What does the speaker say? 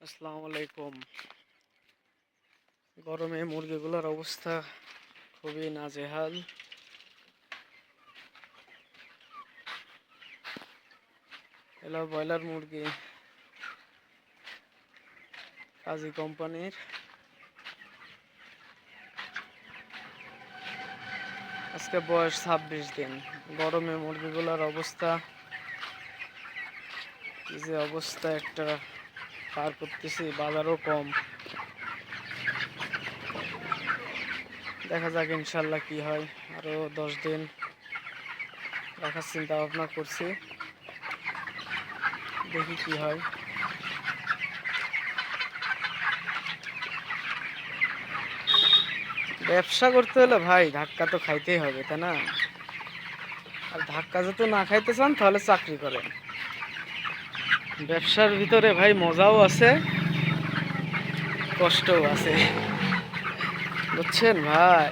আসসালামু আলাইকুম। গরমে মুরগিগুলোর অবস্থা খুবই নাজেহাল। এলো ব্রয়লার মুরগি কাজী কোম্পানির। আজকে বয়স 26 দিন। গরমে মুরগিগুলোর অবস্থা কি যে অবস্থা একটা পার করতেছি, বাজারও কম। দেখা যাক ইনশাল্লাহ কি হয়। আরো 10 দিন রাখার চিন্তা ভাবনা করছি, দেখি কি হয়। ব্যবসা করতে হলে ভাই ধাক্কা তো খাইতেই হবে, তাই না? আর ধাক্কা যদি না খাইতে চান তাহলে চাকরি করেন। ব্যবসার ভিতরে ভাই মজাও আছে, কষ্টও আছে, বুঝছেন ভাই।